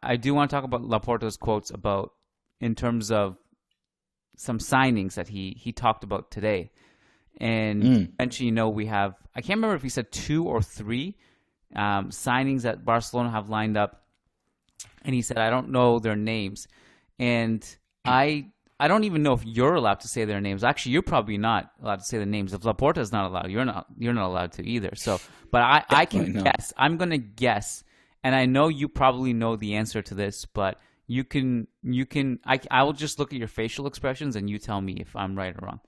I do want to talk about Laporta's quotes about in terms of some signings that he talked about today. And mentioned, we have, I can't remember if he said 2 or 3 signings that Barcelona have lined up. And he said, I don't know their names. And I don't even know if you're allowed to say their names. Actually, you're probably not allowed to say the names. If Laporta is not allowed, you're not allowed to either. So, but I can guess. I'm going to guess. And I know you probably know the answer to this, but I will just look at your facial expressions and you tell me if I'm right or wrong.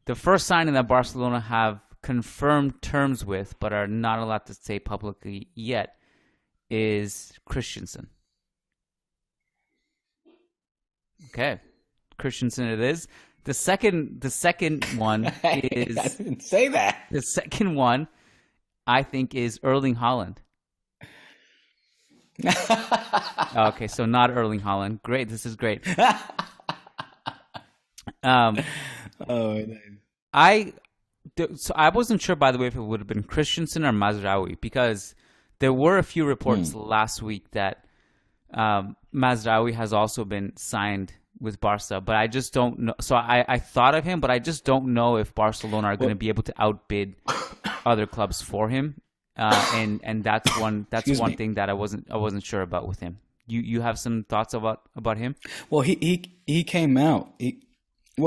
The first signing that Barcelona have confirmed terms with, but are not allowed to say publicly yet, is Christensen. Okay, Christensen it is. The second one is. I didn't say that. The second one, I think, is Erling Haaland. Okay, so not Erling Haaland. Great, this is great. So I wasn't sure, by the way, if it would have been Christensen or Mazraoui, because there were a few reports last week that Mazraoui has also been signed with Barca, but I just don't know. So I thought of him, but I just don't know if Barcelona are going to be able to outbid other clubs for him. And that's one thing that I wasn't sure about with him. You have some thoughts about him? Well, he came out.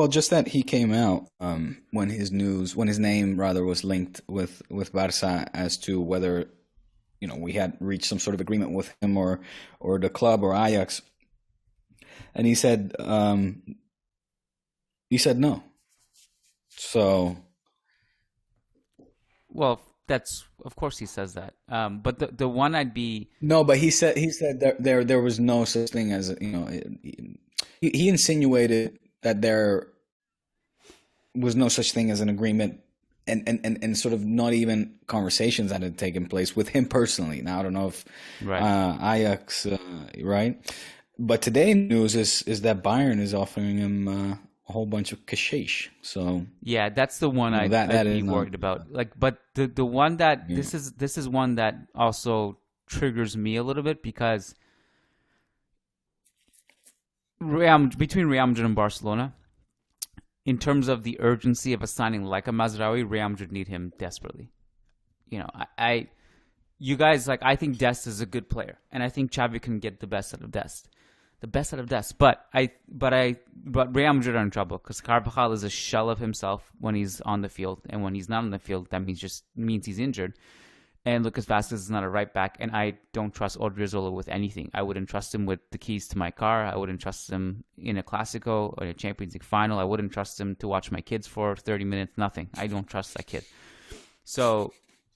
Just that he came out when his name rather was linked with Barca as to whether we had reached some sort of agreement with him or the club or Ajax, and he said no. So, well, that's of course he says that. But the one I'd be no, but he said there was no such thing as he insinuated that there was no such thing as an agreement and sort of not even conversations that had taken place with him personally. Now, I don't know if Ajax, right? But today news is that Bayern is offering him a whole bunch of cash. So yeah, that's the one I'd be worried about. But the one that this is one that also triggers me a little bit, because between Real Madrid and Barcelona, in terms of the urgency of a signing like a Mazraoui, Real Madrid need him desperately. You guys, I think Dest is a good player, and I think Xavi can get the best out of Dest. But Real Madrid are in trouble because Carvajal is a shell of himself when he's on the field, and when he's not on the field, that means he's injured. And Lucas Vazquez is not a right back, and I don't trust Odriozola with anything. I wouldn't trust him with the keys to my car. I wouldn't trust him in a Clásico or a Champions League final. I wouldn't trust him to watch my kids for 30 minutes. Nothing. I don't trust that kid. So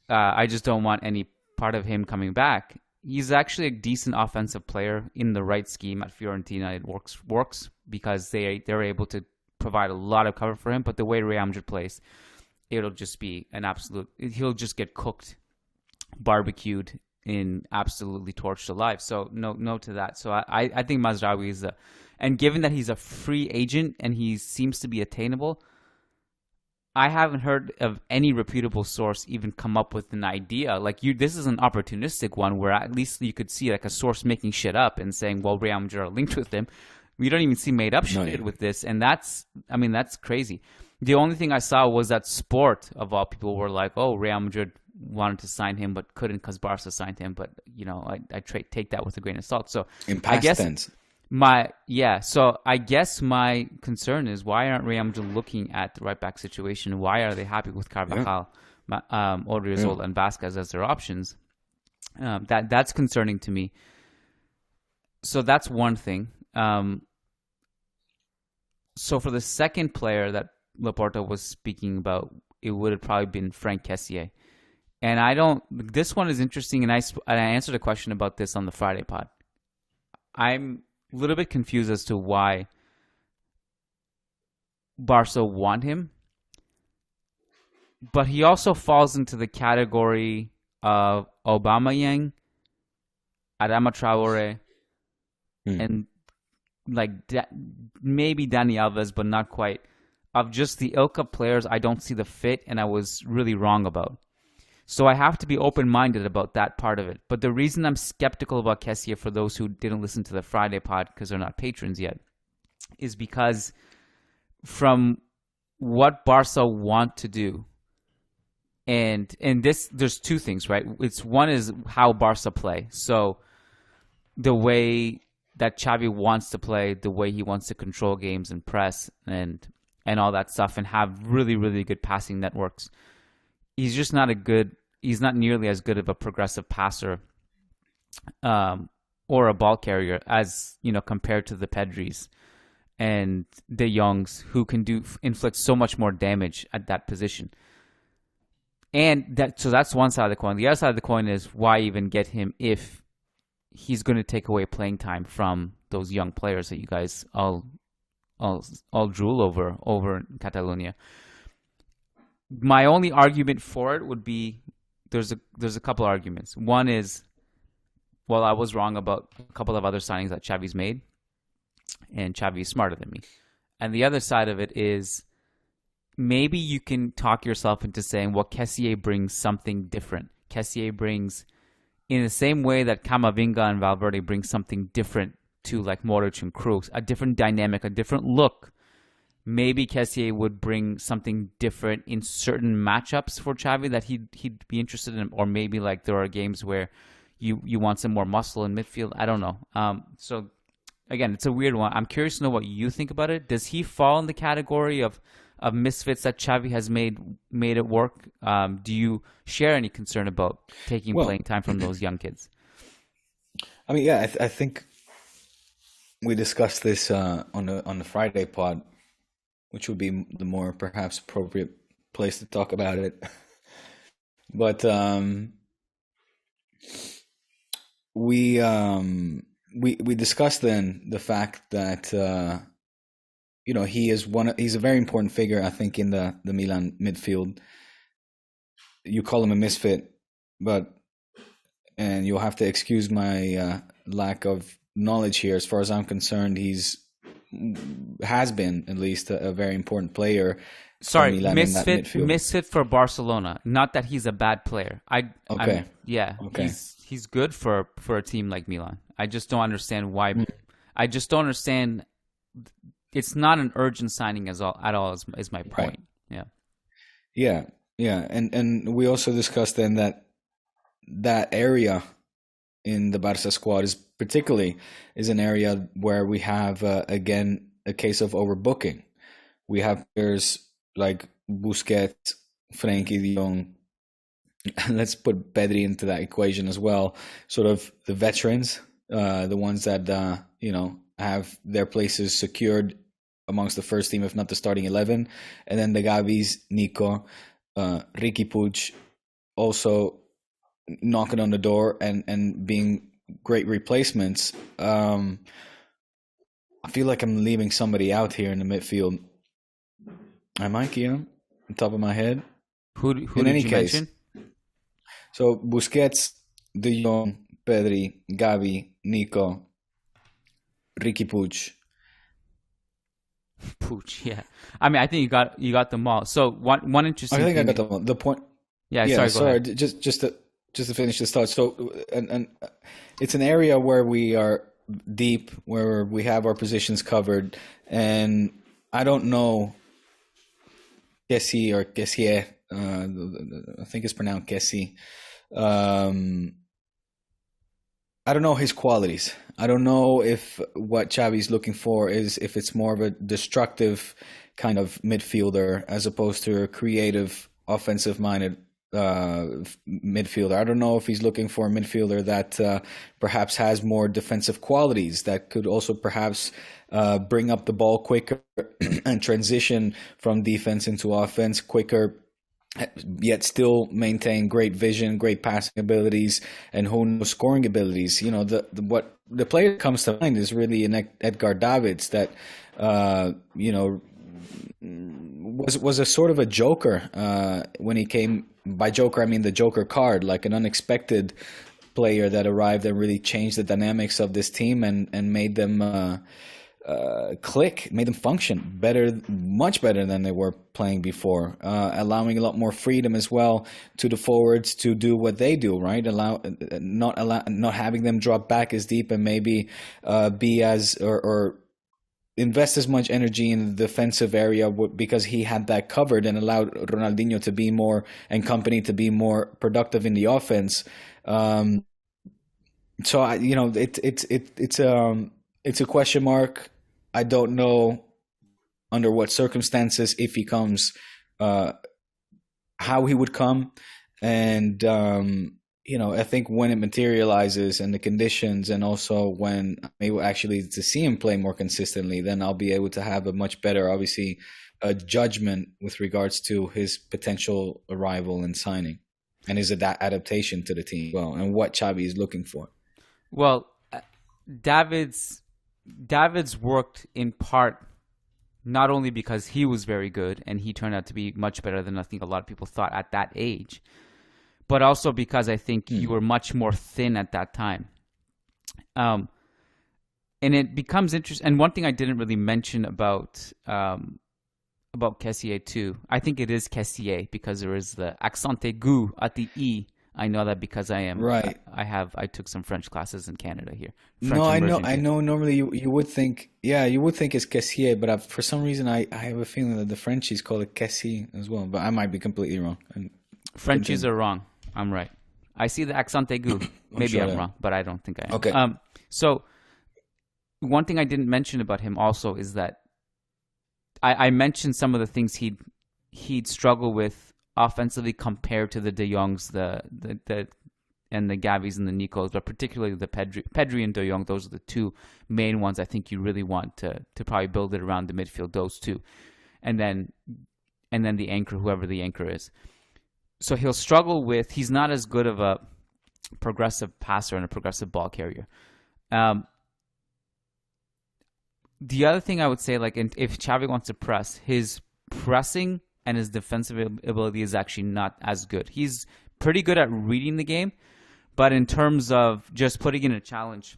I just don't want any part of him coming back. He's actually a decent offensive player in the right scheme at Fiorentina. It works because they're able to provide a lot of cover for him. But the way Real Madrid plays, it'll just be an absolute. He'll just get cooked, barbecued, and absolutely torched alive. So no to that. So I think Mazraoui is and given that he's a free agent and he seems to be attainable, I haven't heard of any reputable source even come up with an idea. This is an opportunistic one where at least you could see a source making shit up and saying, well, Real Madrid are linked with him. We don't even see made up shit with this. And that's crazy. The only thing I saw was that Sport, of all people, were like, oh, Real Madrid wanted to sign him but couldn't because Barca signed him. But, I take that with a grain of salt. So in past tense. So I guess my concern is, why aren't Real Madrid looking at the right back situation? Why are they happy with Carvajal, Odriozola, and Vazquez as their options? That's concerning to me. So that's one thing. So for the second player that Laporta was speaking about, it would have probably been Franck Kessié. And this one is interesting, and I answered a question about this on the Friday pod. I'm a little bit confused as to why Barca want him, but he also falls into the category of Aubameyang, Adama Traore, and maybe Dani Alves, but not quite. Of just the ilk of players I don't see the fit, and I was really wrong about. So I have to be open-minded about that part of it. But the reason I'm skeptical about Kessie, for those who didn't listen to the Friday pod because they're not patrons yet, is because from what Barca want to do, and this, there's two things, right? One is how Barca play. So the way that Xavi wants to play, the way he wants to control games and press and all that stuff, and have really, really good passing networks. He's just not he's not nearly as good of a progressive passer or a ball carrier as, compared to the Pedris and De Jongs, who can inflict so much more damage at that position. And so that's one side of the coin. The other side of the coin is, why even get him if he's going to take away playing time from those young players that you guys all drool over in Catalonia. My only argument for it would be, there's a couple arguments. One is, well, I was wrong about a couple of other signings that Xavi's made, and Xavi is smarter than me. And the other side of it is, maybe you can talk yourself into saying, well, Kessié brings something different. Kessié brings, in the same way that Camavinga and Valverde bring something different to like Modric and Kroos, a different dynamic, a different look. Maybe Kessié would bring something different in certain matchups for Xavi that he'd be interested in, or maybe like there are games where you want some more muscle in midfield. I don't know. So again, it's a weird one. I'm curious to know what you think about it. Does he fall in the category of misfits that Xavi has made it work? Do you share any concern about taking playing time from those young kids? I mean, yeah, I think we discussed this on the Friday pod, which would be the more perhaps appropriate place to talk about it. But we discussed then the fact that he's a very important figure, I think, in the Milan midfield. You call him a misfit, and you'll have to excuse my lack of knowledge here. As far as I'm concerned, has been at least a very important player. Sorry, misfit for Barcelona. Not that he's a bad player. Okay. He's good for a team like Milan. I just don't understand why. I just don't understand. It's not an urgent signing at all. Is my point. Right. Yeah. And we also discussed then that area in the Barca squad is an area where we have again a case of overbooking. We have players like Busquets, Frenkie de Jong. Let's put Pedri into that equation as well. Sort of the veterans, the ones that have their places secured amongst the first team, if not the starting 11, and then the Gavis, Nico, Riqui Puig, also knocking on the door and being great replacements. I feel like I'm leaving somebody out here in the midfield. Am I, Kiyan? On top of my head? Who in any case mention? So Busquets, De Jong, Pedri, Gavi, Nico, Riqui Puig. Puig, yeah. I mean, I think you got them all. So one interesting. I think I got them all. The point. Yeah. Sorry. Just to finish this thought. So and it's an area where we are deep, where we have our positions covered, and I don't know Kessie or Kessié. I think it's pronounced Kessie. I don't know his qualities. I don't know if what Xavi's looking for is if it's more of a destructive kind of midfielder as opposed to a creative, offensive-minded midfielder. I don't know if he's looking for a midfielder that perhaps has more defensive qualities that could also perhaps bring up the ball quicker and transition from defense into offense quicker, yet still maintain great vision, great passing abilities, and who knows, scoring abilities. What the player that comes to mind is really an Edgar Davids that was a sort of a joker when he came. By joker, I mean the Joker card, like an unexpected player that arrived and really changed the dynamics of this team and made them click, made them function better, much better than they were playing before, allowing a lot more freedom as well to the forwards to do what they do, right? Not having them drop back as deep and maybe be as or invest as much energy in the defensive area because he had that covered and allowed Ronaldinho to be more and company to be more productive in the offense. So it's a question mark. I don't know under what circumstances, if he comes, how he would come. And, I think when it materializes and the conditions, and also when I'm able actually to see him play more consistently, then I'll be able to have a much better, obviously, judgment with regards to his potential arrival and signing and his adaptation to the team, well, and what Xavi is looking for. Well, David's worked in part not only because he was very good and he turned out to be much better than I think a lot of people thought at that age, but also because I think you were much more thin at that time. And it becomes interesting. And one thing I didn't really mention about Kessié too, I think it is Kessié because there is the accent aigu at the E. I know that because I am right. I took some French classes in Canada here. I know. Normally, you would think, it's Kessié, but for some reason, I have a feeling that the Frenchies call it Kessie as well. But I might be completely wrong. Frenchies are wrong. I'm right. I see the accent aigu. Maybe I'm wrong, but I don't think I am. Okay. So one thing I didn't mention about him also is that I mentioned some of the things he'd struggle with offensively compared to the De Jongs, and the Gavis and the Nicos, but particularly the Pedri and De Jong. Those are the two main ones I think you really want to probably build it around the midfield. Those two, and then the anchor, whoever the anchor is. So he'll struggle with. He's not as good of a progressive passer and a progressive ball carrier. The other thing I would say, if Xavi wants to press, his pressing and his defensive ability is actually not as good. He's pretty good at reading the game, but in terms of just putting in a challenge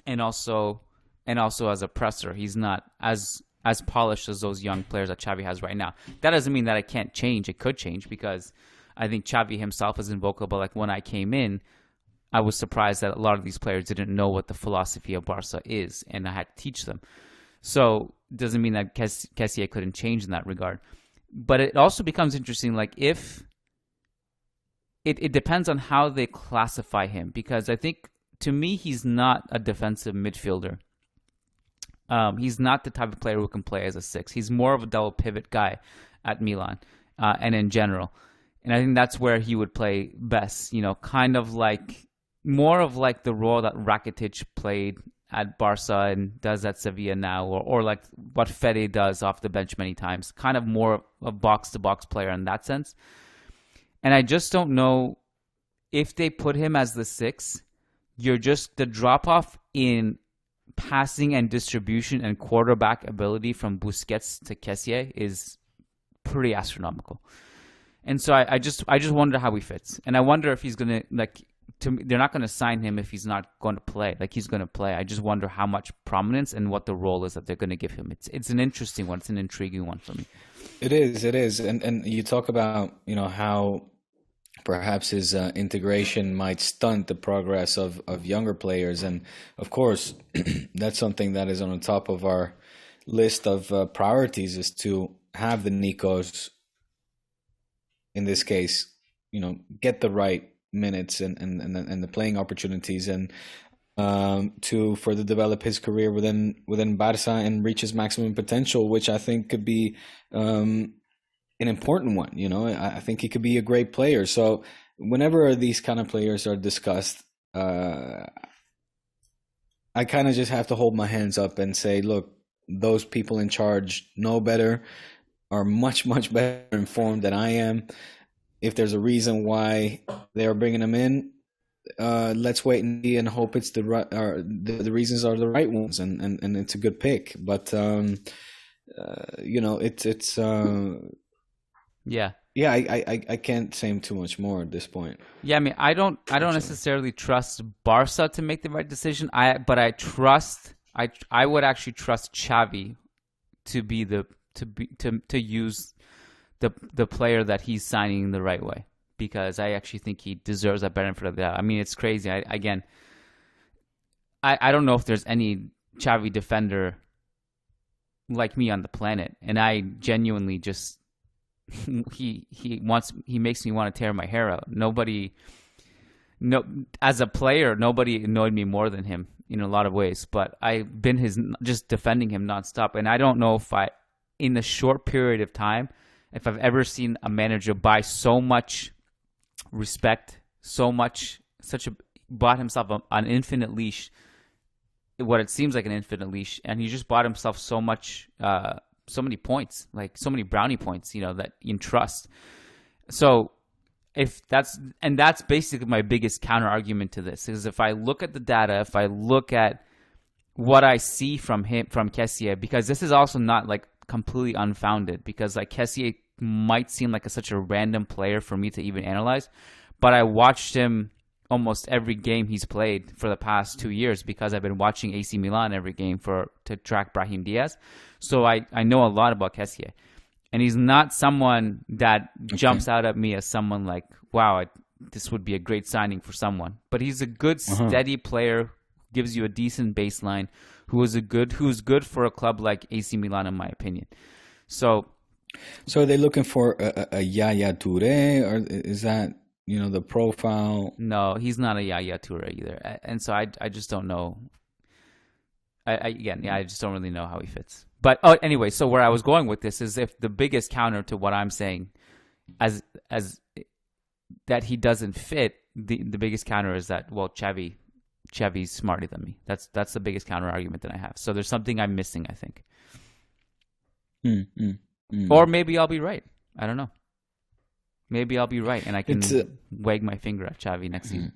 and also as a presser, he's not as polished as those young players that Xavi has right now. That doesn't mean that it can't change. It could change because I think Xavi himself is invocable. Like when I came in, I was surprised that a lot of these players didn't know what the philosophy of Barca is, and I had to teach them. So it doesn't mean that Kessié couldn't change in that regard. But it also becomes interesting, if it depends on how they classify him, because I think, to me, he's not a defensive midfielder. He's not the type of player who can play as a six. He's more of a double pivot guy at Milan and in general. And I think that's where he would play best, kind of more of the role that Rakitic played at Barca and does at Sevilla now, or like what Fede does off the bench many times, kind of more a box-to-box player in that sense. And I just don't know if they put him as the six, the drop-off in passing and distribution and quarterback ability from Busquets to Kessié is pretty astronomical. And so I just wonder how he fits. And I wonder if he's going to, they're not going to sign him if he's not going to play. He's going to play. I just wonder how much prominence and what the role is that they're going to give him. It's an interesting one. It's an intriguing one for me. It is. And you talk about, how perhaps his integration might stunt the progress of younger players. And of course, that's something that is on the top of our list of priorities, is to have the Nicos, in this case, get the right minutes and the playing opportunities, and to further develop his career within Barca and reach his maximum potential, which I think could be an important one. I think he could be a great player. So whenever these kind of players are discussed, I kind of just have to hold my hands up and say, look, those people in charge know better, are much, much better informed than I am. If there's a reason why they are bringing him in, let's wait and see and hope it's the right, or the reasons are the right ones, and it's a good pick. But it's I can't say too much more at this point. Yeah, I mean, I don't necessarily trust Barca to make the right decision. But I trust I would actually trust Xavi to be to use the player that he's signing the right way, because I actually think he deserves that benefit of that. I mean, it's crazy. I don't know if there's any Xavi defender like me on the planet, and I genuinely just he makes me want to tear my hair out. As a player, nobody annoyed me more than him in a lot of ways, but I've been just defending him nonstop, and I don't know if in a short period of time, if I've ever seen a manager buy so much respect, bought himself an infinite leash, what it seems like an infinite leash, and he just bought himself so many points, like so many brownie points, that in trust. So that's basically my biggest counter argument to this, is if I look at the data, if I look at what I see from Kessié, because this is also not like completely unfounded, because like Kessie might seem like such a random player for me to even analyze, but I watched him almost every game he's played for the past 2 years, because I've been watching AC Milan every game to track Brahim Diaz. So I know a lot about Kessié, and he's not someone that jumps out at me as someone like, wow, this would be a great signing for someone. But he's a good, steady player, gives you a decent baseline, who's good for a club like AC Milan, in my opinion. So are they looking for a Yaya Touré, or is that the profile? No, he's not a Yaya Touré either, and so I just don't know. I just don't really know how he fits. But anyway, so where I was going with this is, if the biggest counter to what I'm saying, as that he doesn't fit, the biggest counter is that, well, Xavi's smarter than me. That's the biggest counter argument that I have. So there's something I'm missing, I think. Or maybe I'll be right. I don't know. Maybe I'll be right, and I can wag my finger at Xavi next season.